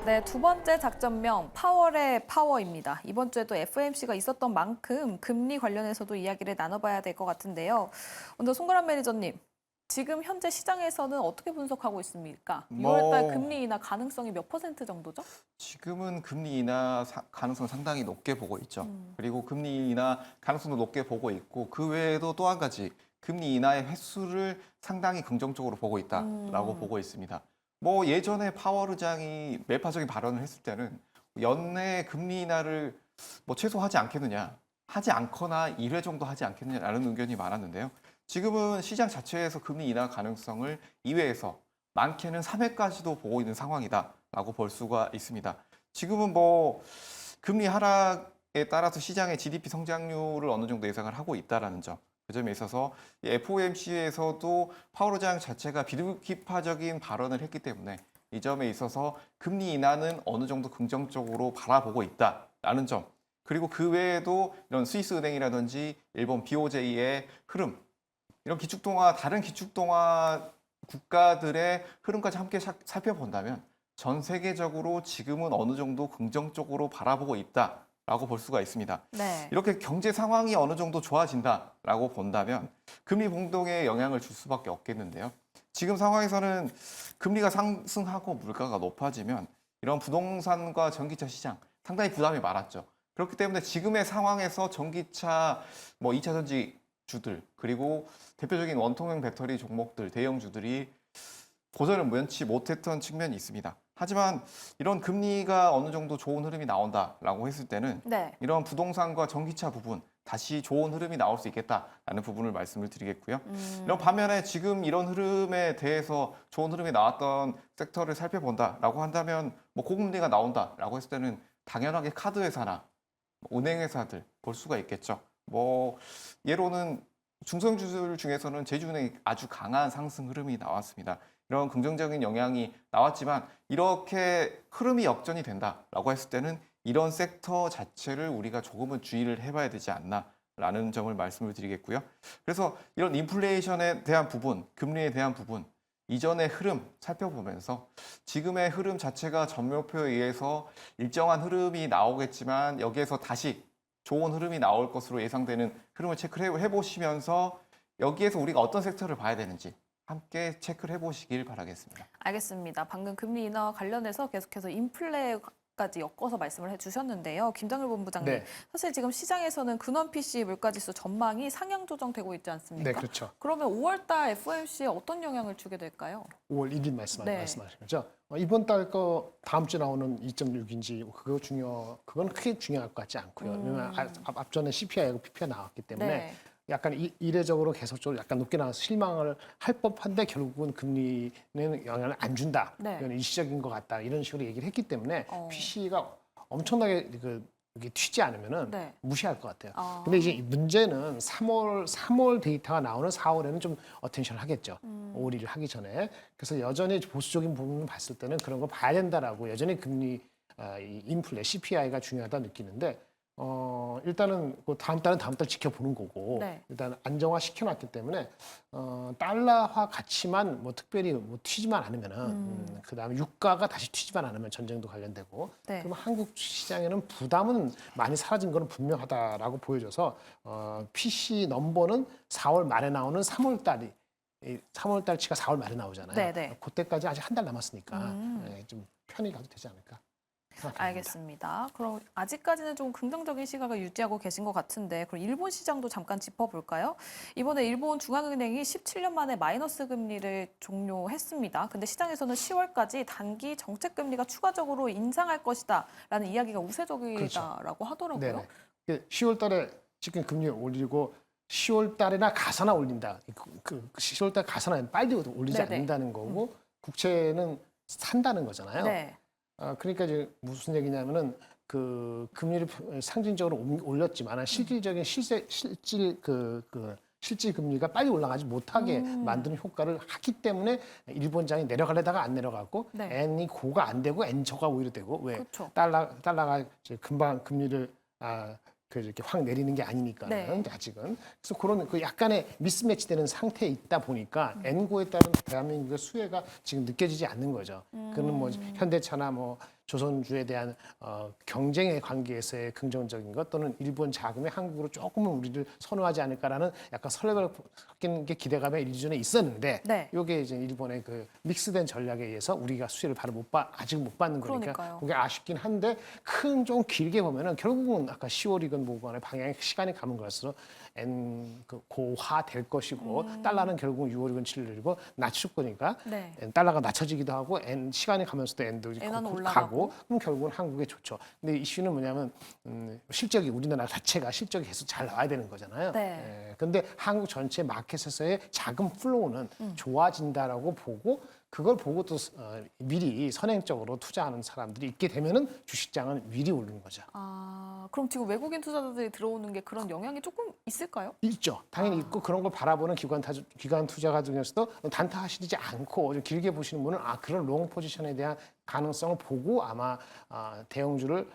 네, 두 번째 작전명 파월의 파워입니다. 이번 주에도 FOMC가 있었던 만큼 금리 관련해서도 이야기를 나눠봐야 될 것 같은데요. 먼저 송가람 매니저님, 지금 현재 시장에서는 어떻게 분석하고 있습니까? 6월 달 금리 인하 가능성이 몇 퍼센트 정도죠? 지금은 금리 인하 가능성 상당히 높게 보고 있죠. 그리고 금리 인하 가능성도 높게 보고 있고 그 외에도 또 한 가지 금리 인하의 횟수를 상당히 긍정적으로 보고 있다라고 보고 있습니다. 뭐 예전에 파월 의장이 매파적인 발언을 했을 때는 연내 금리 인하를 뭐 최소하지 않겠느냐, 하지 않거나 1회 정도 하지 않겠느냐라는 의견이 많았는데요. 지금은 시장 자체에서 금리 인하 가능성을 2회에서 많게는 3회까지도 보고 있는 상황이다라고 볼 수가 있습니다. 지금은 뭐 금리 하락에 따라서 시장의 GDP 성장률을 어느 정도 예상을 하고 있다라는 점. 그 점에 있어서 FOMC에서도 파월 의장 자체가 비둘기파적인 발언을 했기 때문에 이 점에 있어서 금리 인하는 어느 정도 긍정적으로 바라보고 있다라는 점. 그리고 그 외에도 이런 스위스 은행이라든지 일본 BOJ의 흐름, 이런 기축통화, 다른 기축통화 국가들의 흐름까지 함께 살펴본다면 전 세계적으로 지금은 어느 정도 긍정적으로 바라보고 있다라고 볼 수가 있습니다. 네. 이렇게 경제 상황이 어느 정도 좋아진다라고 본다면 금리 공동에 영향을 줄 수밖에 없겠는데요. 지금 상황에서는 금리가 상승하고 물가가 높아지면 이런 부동산과 전기차 시장 상당히 부담이 많았죠. 그렇기 때문에 지금의 상황에서 전기차, 뭐 2차 전지 주들 그리고 대표적인 원통형 배터리 종목들 대형주들이 고전을 면치 못했던 측면이 있습니다. 하지만 이런 금리가 어느 정도 좋은 흐름이 나온다라고 했을 때는 네. 이런 부동산과 전기차 부분 다시 좋은 흐름이 나올 수 있겠다라는 부분을 말씀을 드리겠고요. 이런 반면에 지금 이런 흐름에 대해서 좋은 흐름이 나왔던 섹터를 살펴본다라고 한다면 뭐 고금리가 나온다라고 했을 때는 당연하게 카드 회사나 은행 회사들 볼 수가 있겠죠. 뭐 예로는 중소형주들 중에서는 제주은행이 아주 강한 상승 흐름이 나왔습니다. 이런 긍정적인 영향이 나왔지만 이렇게 흐름이 역전이 된다라고 했을 때는 이런 섹터 자체를 우리가 조금은 주의를 해봐야 되지 않나라는 점을 말씀을 드리겠고요. 그래서 이런 인플레이션에 대한 부분, 금리에 대한 부분, 이전의 흐름 살펴보면서 지금의 흐름 자체가 전매표에 의해서 일정한 흐름이 나오겠지만 여기에서 다시 좋은 흐름이 나올 것으로 예상되는 흐름을 체크를 해보시면서 여기에서 우리가 어떤 섹터를 봐야 되는지 함께 체크를 해보시길 바라겠습니다. 알겠습니다. 방금 금리 인하와 관련해서 계속해서 인플레까지 엮어서 말씀을 해주셨는데요. 김장일 본부장님, 네. 사실 지금 시장에서는 근원 PC 물가지수 전망이 상향 조정되고 있지 않습니까? 네, 그렇죠. 그러면 5월 달 FOMC에 어떤 영향을 주게 될까요? 5월 1일 네. 말씀하신 거죠. 이번 달 거 다음 주 나오는 2.6인지 그건 크게 중요할 것 같지 않고요. 왜냐면 앞전에 CPI하고 PPI 나왔기 때문에 네. 약간 이례적으로 계속적으로 약간 높게 나와서 실망을 할 법한데 결국은 금리는 영향을 안 준다. 네. 이건 일시적인 것 같다. 이런 식으로 얘기를 했기 때문에 어. PC가 엄청나게 이게 튀지 않으면은 네. 무시할 것 같아요. 아. 근데 이제 문제는 3월 데이터가 나오는 4월에는 좀 어텐션을 하겠죠. 5월 1일 하기 전에. 그래서 여전히 보수적인 부분을 봤을 때는 그런 거 봐야 된다라고 여전히 금리 이 인플레 CPI가 중요하다 느끼는데 일단은 그 다음 달은 다음 달 지켜보는 거고 네. 일단 안정화 시켜놨기 때문에 달러화 가치만 뭐 특별히 뭐 튀지만 않으면은 그다음에 유가가 다시 튀지만 않으면 전쟁도 관련되고 네. 그럼 한국 시장에는 부담은 많이 사라진 건 분명하다라고 보여져서 PC 넘버는 4월 말에 나오는 3월 달이 3월 달치가 4월 말에 나오잖아요. 네네. 그때까지 아직 한 달 남았으니까 좀 편히 가도 되지 않을까 생각합니다. 알겠습니다. 그럼 아직까지는 좀 긍정적인 시각을 유지하고 계신 것 같은데 그럼 일본 시장도 잠깐 짚어볼까요? 이번에 일본 중앙은행이 17년 만에 마이너스 금리를 종료했습니다. 근데 시장에서는 10월까지 단기 정책 금리가 추가적으로 인상할 것이다 라는 이야기가 우세적이다라고 하더라고요. 네네. 10월 달에 지금 금리 올리고 10월 달에나 가서나 올린다. 그 10월 달 가서나 빨리 올리지 네네. 않는다는 거고 국채는 산다는 거잖아요. 네. 그러니까 이제 무슨 얘기냐면은 그 금리를 상징적으로 올렸지만 실질적인 실질 금리가 빨리 올라가지 못하게 만드는 효과를 하기 때문에 일본장이 내려가려다가 안 내려가고 네. 엔이 고가 안 되고 엔 저가 오히려 되고 왜 그렇죠. 달러가 이제 금방 금리를 이렇게 확 내리는 게 아니니까는 네. 아직은 그래서 그런 그 약간의 미스매치되는 상태에 있다 보니까 엔고에 따른 대한민국의 수혜가 지금 느껴지지 않는 거죠. 그는 뭐 현대차나 뭐 조선주에 대한 경쟁의 관계에서의 긍정적인 것 또는 일본 자금이 한국으로 조금은 우리를 선호하지 않을까라는 약간 설레발 섞인 게 기대감에 일전에 있었는데 네. 이게 이제 일본의 그 믹스된 전략에 의해서 우리가 수혜를 바로 아직 못 받는 거니까 그러니까요. 그게 아쉽긴 한데 좀 길게 보면은 결국은 아까 10월이건 뭐간에 방향이 시간이 가면 갈수록 고화 될 것이고 달러는 결국은 6월이건 7월이고 낮출 거니까 네. 달러가 낮춰지기도 하고 시간이 가면서도 엔도 엔화는 가고 올라가고. 그럼 결국은 한국에 좋죠. 근데 이슈는 뭐냐면 실적이 우리나라 자체가 실적이 계속 잘 나와야 되는 거잖아요. 네. 근데 한국 전체 마켓에서의 자금 플로우는 좋아진다라고 보고 그걸 보고 또 미리 선행적으로 투자하는 사람들이 있게 되면은 주식장은 미리 오르는 거죠. 아, 그럼 지금 외국인 투자자들이 들어오는 게 그런 영향이 조금 있을까요? 있죠. 당연히 있고 그런 걸 바라보는 기관 투자가 중에서도 단타하시지 않고 좀 길게 보시는 분은 그런 롱 포지션에 대한 가능성을 보고 아마 대형주를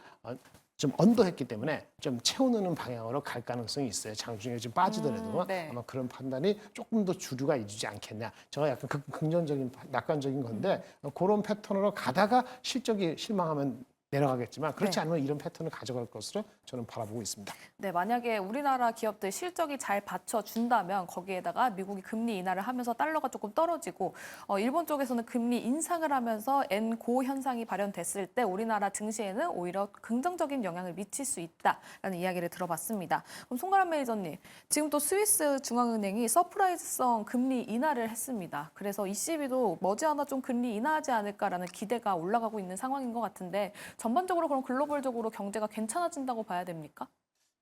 좀 언더했기 때문에 좀 채워넣는 방향으로 갈 가능성이 있어요. 장중에 좀 빠지더라도 네. 아마 그런 판단이 조금 더 주류가 이루지 않겠냐. 제가 약간 긍정적인 낙관적인 건데 그런 패턴으로 가다가 실적이 실망하면 내려가겠지만 그렇지 네. 않으면 이런 패턴을 가져갈 것으로 저는 바라보고 있습니다. 네, 만약에 우리나라 기업들 실적이 잘 받쳐준다면 거기에다가 미국이 금리 인하를 하면서 달러가 조금 떨어지고 일본 쪽에서는 금리 인상을 하면서 엔고 현상이 발현됐을 때 우리나라 증시에는 오히려 긍정적인 영향을 미칠 수 있다라는 이야기를 들어봤습니다. 그럼 송가람 매니저님, 지금 또 스위스 중앙은행이 서프라이즈성 금리 인하를 했습니다. 그래서 ECB도 머지않아 좀 금리 인하하지 않을까라는 기대가 올라가고 있는 상황인 것 같은데 전반적으로 그럼 글로벌적으로 경제가 괜찮아진다고 봐야 됩니까?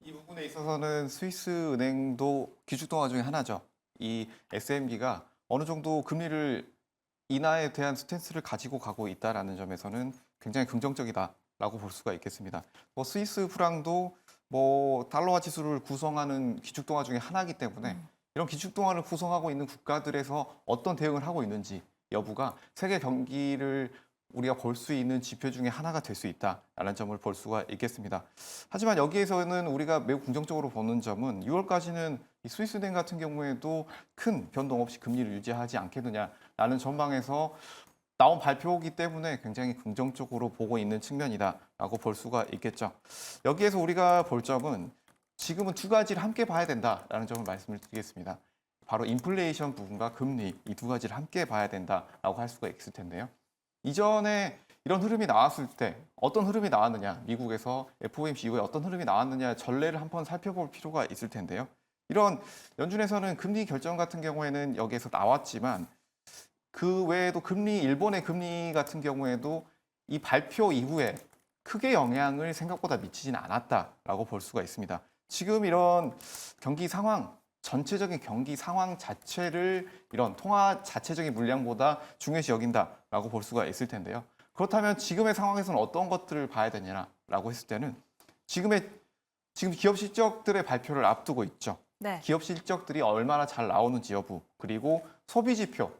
이 부분에 있어서는 스위스 은행도 기축통화 중에 하나죠. 이 SMB가 어느 정도 금리를 인하에 대한 스탠스를 가지고 가고 있다라는 점에서는 굉장히 긍정적이다라고 볼 수가 있겠습니다. 스위스 프랑도 달러화 지수를 구성하는 기축통화 중에 하나이기 때문에 이런 기축통화를 구성하고 있는 국가들에서 어떤 대응을 하고 있는지 여부가 세계 경기를 우리가 볼 수 있는 지표 중에 하나가 될 수 있다라는 점을 볼 수가 있겠습니다. 하지만 여기에서는 우리가 매우 긍정적으로 보는 점은 6월까지는 이 스위스은행 같은 경우에도 큰 변동 없이 금리를 유지하지 않겠느냐라는 전망에서 나온 발표이기 때문에 굉장히 긍정적으로 보고 있는 측면이다라고 볼 수가 있겠죠. 여기에서 우리가 볼 점은 지금은 두 가지를 함께 봐야 된다라는 점을 말씀을 드리겠습니다. 바로 인플레이션 부분과 금리 이 두 가지를 함께 봐야 된다라고 할 수가 있을 텐데요. 이전에 이런 흐름이 나왔을 때 어떤 흐름이 나왔느냐, 미국에서 FOMC 이후에 어떤 흐름이 나왔느냐 전례를 한번 살펴볼 필요가 있을 텐데요. 이런 연준에서는 금리 결정 같은 경우에는 여기에서 나왔지만 그 외에도 일본의 금리 같은 경우에도 이 발표 이후에 크게 영향을 생각보다 미치지는 않았다라고 볼 수가 있습니다. 지금 이런 경기 상황, 전체적인 경기 상황 자체를 이런 통화 자체적인 물량보다 중요시 여긴다라고 볼 수가 있을 텐데요. 그렇다면 지금의 상황에서는 어떤 것들을 봐야 되냐라고 했을 때는 지금 기업 실적들의 발표를 앞두고 있죠. 네. 기업 실적들이 얼마나 잘 나오는지 여부, 그리고 소비 지표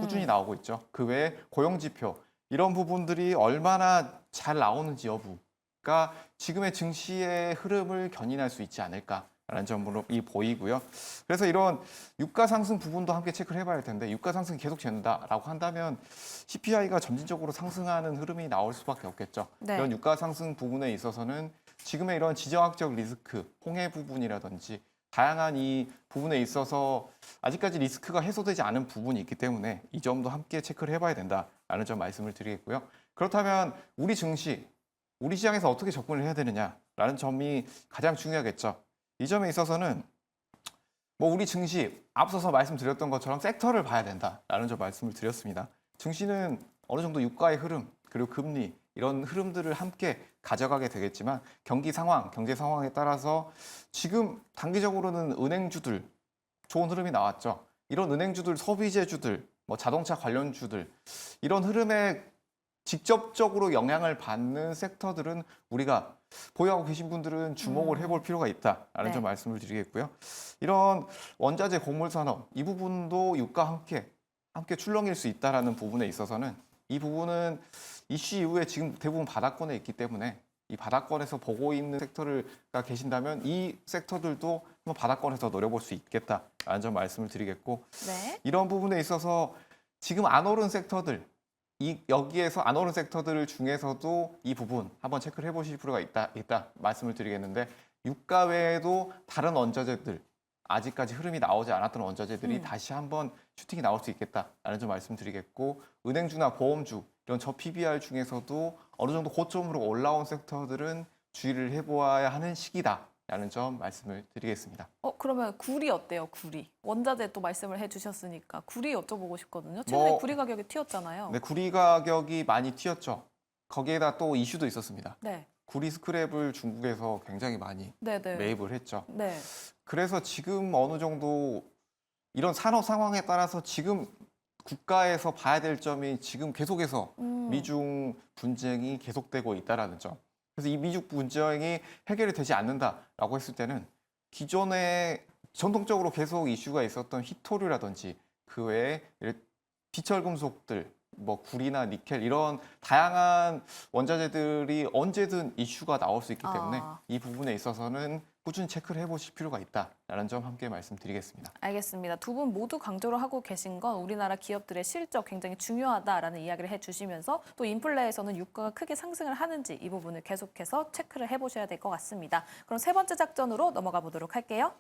꾸준히 나오고 있죠. 그 외에 고용 지표 이런 부분들이 얼마나 잘 나오는지 여부가 지금의 증시의 흐름을 견인할 수 있지 않을까. 라는 점으로 보이고요. 그래서 이런 유가 상승 부분도 함께 체크를 해봐야 할 텐데 유가 상승이 계속 된다라고 한다면 CPI가 점진적으로 상승하는 흐름이 나올 수밖에 없겠죠. 네. 이런 유가 상승 부분에 있어서는 지금의 이런 지정학적 리스크, 홍해 부분이라든지 다양한 이 부분에 있어서 아직까지 리스크가 해소되지 않은 부분이 있기 때문에 이 점도 함께 체크를 해봐야 된다라는 점 말씀을 드리겠고요. 그렇다면 우리 증시, 우리 시장에서 어떻게 접근을 해야 되느냐라는 점이 가장 중요하겠죠. 이 점에 있어서는 우리 증시 앞서서 말씀드렸던 것처럼 섹터를 봐야 된다라는 점 말씀을 드렸습니다. 증시는 어느 정도 유가의 흐름 그리고 금리 이런 흐름들을 함께 가져가게 되겠지만 경기 상황, 경제 상황에 따라서 지금 단기적으로는 은행주들 좋은 흐름이 나왔죠. 이런 은행주들, 소비재주들, 자동차 관련주들 이런 흐름에 직접적으로 영향을 받는 섹터들은 우리가 보유하고 계신 분들은 주목을 해볼 필요가 있다라는 네. 점 말씀을 드리겠고요. 이런 원자재 곡물 산업 이 부분도 유가 함께 출렁일 수 있다라는 부분에 있어서는 이 부분은 이슈 이후에 지금 대부분 바닥권에 있기 때문에 이 바닥권에서 보고 있는 섹터가 계신다면 이 섹터들도 한번 바닥권에서 노려볼 수 있겠다라는 점 말씀을 드리겠고 네. 이런 부분에 있어서 지금 안 오른 섹터들 여기에서 안 오른 섹터들 중에서도 이 부분 한번 체크를 해보실 필요가 있다 말씀을 드리겠는데 유가 외에도 다른 원자재들 아직까지 흐름이 나오지 않았던 원자재들이 다시 한번 슈팅이 나올 수 있겠다라는 점 말씀드리겠고 은행주나 보험주 이런 저 PBR 중에서도 어느 정도 고점으로 올라온 섹터들은 주의를 해보아야 하는 시기다라는 점 말씀을 드리겠습니다. 그러면 구리 어때요? 구리. 원자재 또 말씀을 해주셨으니까 구리 여쭤보고 싶거든요. 최근에 구리 가격이 튀었잖아요. 네, 구리 가격이 많이 튀었죠. 거기에다 또 이슈도 있었습니다. 네. 구리 스크랩을 중국에서 굉장히 많이 네네. 매입을 했죠. 네. 그래서 지금 어느 정도 이런 산업 상황에 따라서 지금 국가에서 봐야 될 점이 지금 계속해서 미중 분쟁이 계속되고 있다라는 점. 그래서 이 미중 분쟁이 해결이 되지 않는다라고 했을 때는 기존에 전통적으로 계속 이슈가 있었던 희토류라든지 그 외에 비철금속들, 뭐 구리나 니켈 이런 다양한 원자재들이 언제든 이슈가 나올 수 있기 때문에 이 부분에 있어서는 꾸준히 체크를 해보실 필요가 있다라는 점 함께 말씀드리겠습니다. 알겠습니다. 두 분 모두 강조를 하고 계신 건 우리나라 기업들의 실적 굉장히 중요하다라는 이야기를 해주시면서 또 인플레에서는 유가가 크게 상승을 하는지 이 부분을 계속해서 체크를 해보셔야 될 것 같습니다. 그럼 세 번째 작전으로 넘어가 보도록 할게요.